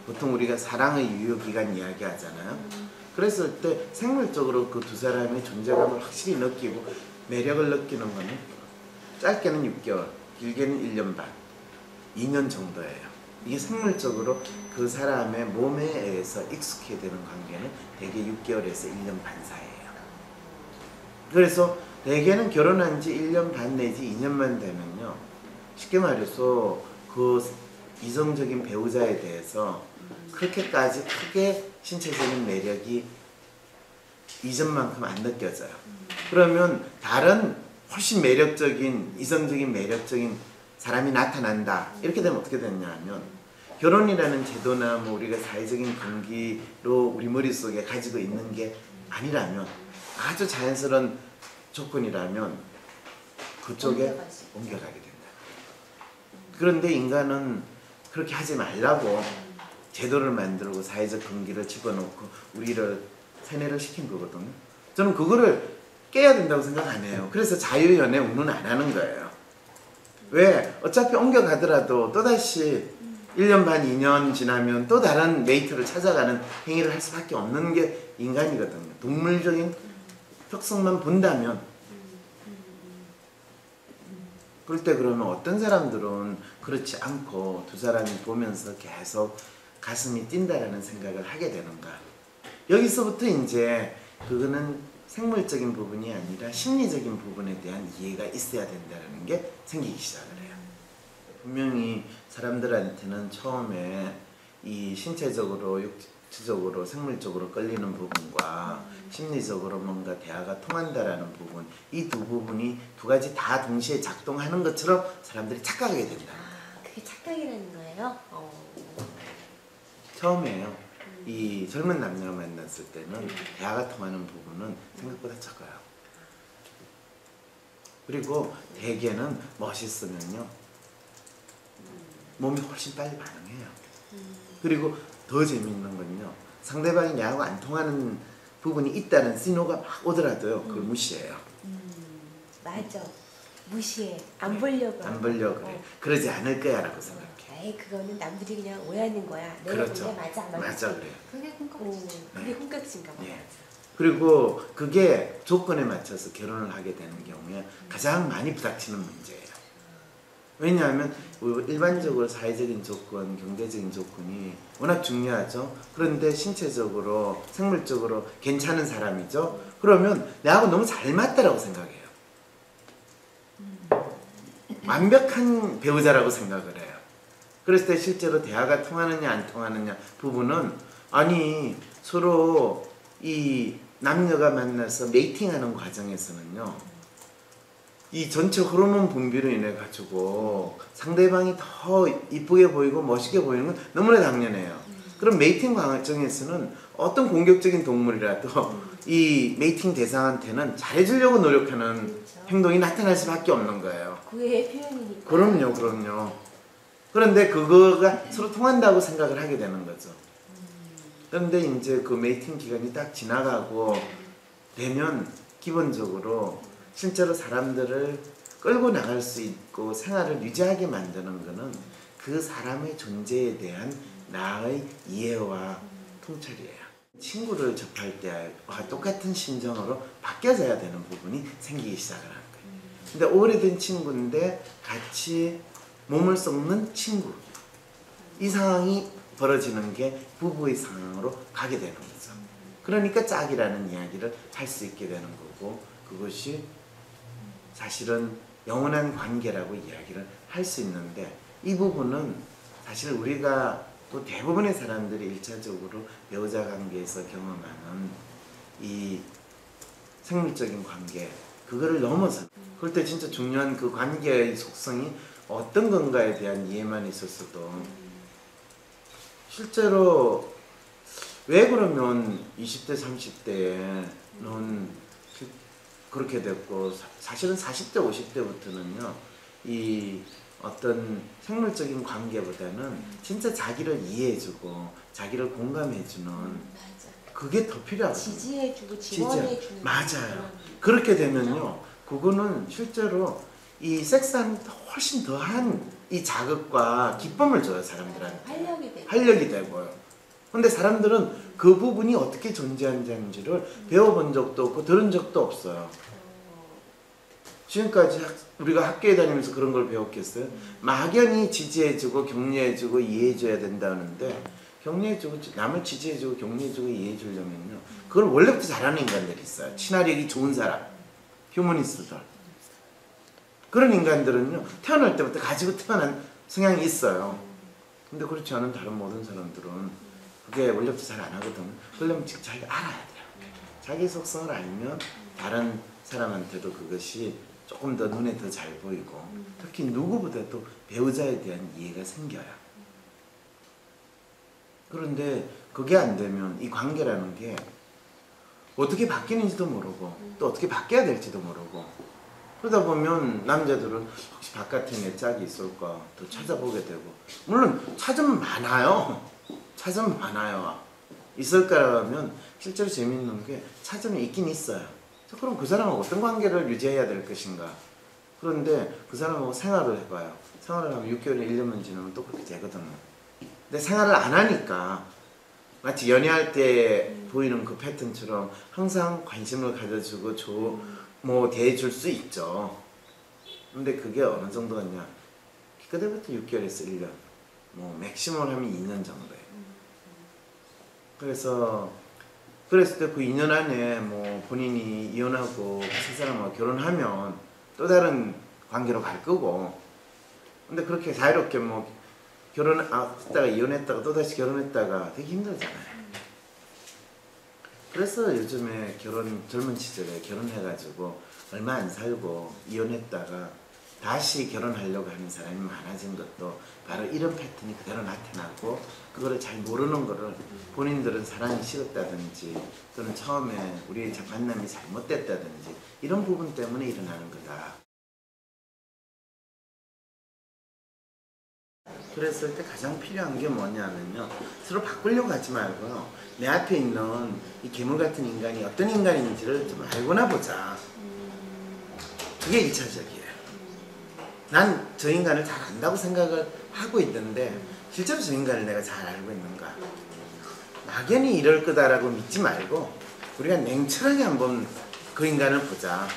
보통 우리가 사랑의 유효기간 이야기하잖아요. 그랬을 때 생물적으로 그 두 사람의 존재감을 확실히 느끼고 매력을 느끼는 거는 짧게는 6개월, 길게는 1년 반, 2년 정도예요. 이게 생물적으로 그 사람의 몸에 의해서 익숙해야 되는 관계는 대개 6개월에서 1년 반 사이예요. 그래서 대개는 결혼한 지 1년 반 내지 2년만 되면요, 쉽게 말해서 그 이성적인 배우자에 대해서 그렇게까지 크게 신체적인 매력이 이전만큼 안 느껴져요. 그러면 다른 훨씬 매력적인, 이성적인 매력적인 사람이 나타난다. 이렇게 되면 어떻게 되냐 하면, 결혼이라는 제도나 뭐 우리가 사회적인 관계로 우리 머릿속에 가지고 있는 게 아니라면, 아주 자연스러운 조건이라면 그쪽에 옮겨가게 된다. 그런데 인간은 그렇게 하지 말라고 제도를 만들고 사회적 관계를 집어넣고 우리를 세뇌를 시킨 거거든요. 저는 그거를 깨야 된다고 생각 안 해요. 그래서 자유연애 운운 안 하는 거예요. 왜? 어차피 옮겨가더라도 또다시 1년 반, 2년 지나면 또 다른 메이트를 찾아가는 행위를 할 수밖에 없는 게 인간이거든요. 동물적인 특성만 본다면. 그럴 때 그러면 어떤 사람들은 그렇지 않고 두 사람이 보면서 계속 가슴이 뛴다라는 생각을 하게 되는가. 여기서부터 이제 그거는 생물적인 부분이 아니라 심리적인 부분에 대한 이해가 있어야 된다는 게 생기기 시작을 해요. 분명히 사람들한테는 처음에 이 신체적으로, 육체적으로, 생물적으로 끌리는 부분과 심리적으로 뭔가 대화가 통한다라는 부분, 이 두 부분이 두 가지 다 동시에 작동하는 것처럼 사람들이 착각하게 된다. 아, 그게 착각이라는 거예요? 처음에요. 이 젊은 남녀가 만났을 때는 대화가 통하는 부분은 생각보다 적어요. 그리고 대개는 멋있으면요, 몸이 훨씬 빨리 반응해요. 그리고 더 재미있는 건요, 상대방이 나하고 안 통하는 부분이 있다는 신호가 막 오더라도요, 그걸 무시해요. 맞아. 무시해. 안 보려고. 안 보려고 그래. 그러지 않을 거야 라고 생각해. 에이, 그거는 남들이 그냥 오해하는 거야. 내가 그렇죠. 본 게 맞아. 맞아, 그래요. 그게 콩깍지. 그게 콩깍지인가 봐. 네. 그리고 그게 조건에 맞춰서 결혼을 하게 되는 경우에 가장 많이 부닥치는 문제예요. 왜냐하면 일반적으로 사회적인 조건, 경제적인 조건이 워낙 중요하죠. 그런데 신체적으로, 생물적으로 괜찮은 사람이죠. 그러면 나하고 너무 잘 맞다라고 생각해요. 완벽한 배우자라고 생각을 해요. 그랬을 때 실제로 대화가 통하느냐 안 통하느냐 부분은, 아니 서로 이 남녀가 만나서 메이팅하는 과정에서는요, 이 전체 호르몬 분비로 인해 가지고 상대방이 더 이쁘게 보이고 멋있게 보이는 건 너무나 당연해요. 그럼 메이팅 과정에서는 어떤 공격적인 동물이라도 이 메이팅 대상한테는 잘해주려고 노력하는 그렇죠. 행동이 나타날 수밖에 없는 거예요. 그의 표현이니까. 그럼요. 그런데 그거가 서로 통한다고 생각을 하게 되는 거죠. 그런데 이제 그 메이팅 기간이 딱 지나가고 되면 기본적으로 실제로 사람들을 끌고 나갈 수 있고 생활을 유지하게 만드는 거는 그 사람의 존재에 대한 나의 이해와 통찰이에요. 친구를 접할 때와 똑같은 심정으로 바뀌어져야 되는 부분이 생기기 시작을 하는 거예요. 근데 오래된 친구인데 같이 몸을 썩는 친구, 이 상황이 벌어지는 게 부부의 상황으로 가게 되는 거죠. 그러니까 짝이라는 이야기를 할 수 있게 되는 거고, 그것이 사실은 영원한 관계라고 이야기를 할 수 있는데, 이 부분은 사실 우리가 또 대부분의 사람들이 1차적으로 배우자 관계에서 경험하는 이 생물적인 관계, 그거를 넘어서, 그럴 때 진짜 중요한 그 관계의 속성이 어떤 건가에 대한 이해만 있었어도, 실제로 왜 그러면 20대, 30대에는 그렇게 됐고, 사실은 40대, 50대부터는요, 이 어떤 생물적인 관계보다는 진짜 자기를 이해해주고 자기를 공감해주는 그게 더 필요하거든요. 지지해주고 지원해주는. 맞아요. 그렇게 되면요, 그거는 실제로 이 섹스하는 훨씬 더한 이 자극과 기쁨을 줘요, 사람들한테. 활력이 되고. 되고요. 근데 사람들은 그 부분이 어떻게 존재하는지를 배워본 적도 없고 들은 적도 없어요. 지금까지 우리가 학교에 다니면서 그런 걸 배웠겠어요? 막연히 지지해주고 격려해주고 이해해줘야 된다는데, 격려해주고 남을 지지해주고 격려해주고 이해해주려면요, 그걸 원래부터 잘하는 인간들이 있어요. 친화력이 좋은 사람, 휴머니스트들. 그런 인간들은요, 태어날 때부터 가지고 태어난 성향이 있어요. 근데 그렇지 않은 다른 모든 사람들은 그게 원래부터 잘 안 하거든요. 그러려면 자기가 알아야 돼요. 자기 속성을 알면 다른 사람한테도 그것이 조금 더 눈에 더 잘 보이고, 특히 누구보다도 배우자에 대한 이해가 생겨요. 그런데 그게 안 되면 이 관계라는 게 어떻게 바뀌는지도 모르고 또 어떻게 바뀌어야 될지도 모르고, 그러다 보면 남자들은 혹시 바깥에 내 짝이 있을까 또 찾아보게 되고, 물론 찾으면 많아요. 찾으면 많아요. 있을까라면 실제로 재밌는 게 찾으면 있긴 있어요. 그럼 그 사람하고 어떤 관계를 유지해야 될 것인가. 그런데 그 사람하고 생활을 해봐요. 생활을 하면 6개월, 1년만 지나면 또 그렇게 되거든요. 근데 생활을 안 하니까 마치 연애할 때 보이는 그 패턴처럼 항상 관심을 가져주고 뭐 대해줄 수 있죠. 근데 그게 어느 정도였냐, 그때부터 6개월에서 1년, 뭐 맥시멈 하면 2년 정도예요. 그래서 그랬을 때 그 2년 안에 뭐 본인이 이혼하고 새 사람하고 결혼하면 또 다른 관계로 갈 거고, 근데 그렇게 자유롭게 뭐 했다가 이혼했다가 또 다시 결혼했다가 되게 힘들잖아요. 그래서 요즘에 젊은 시절에 결혼해가지고 얼마 안 살고 이혼했다가 다시 결혼하려고 하는 사람이 많아진 것도 바로 이런 패턴이 그대로 나타나고, 그거를 잘 모르는 거를 본인들은 사랑이 식었다든지 또는 처음에 우리의 만남이 잘못됐다든지 이런 부분 때문에 일어나는 거다. 그랬을 때 가장 필요한 게 뭐냐면요, 서로 바꾸려고 하지 말고요, 내 앞에 있는 이 괴물 같은 인간이 어떤 인간인지를 좀 알고나 보자. 그게 1차적이에요. 난 저 인간을 잘 안다고 생각을 하고 있는데 실제로 저 인간을 내가 잘 알고 있는가. 막연히 이럴 거다라고 믿지 말고 우리가 냉철하게 한번 그 인간을 보자.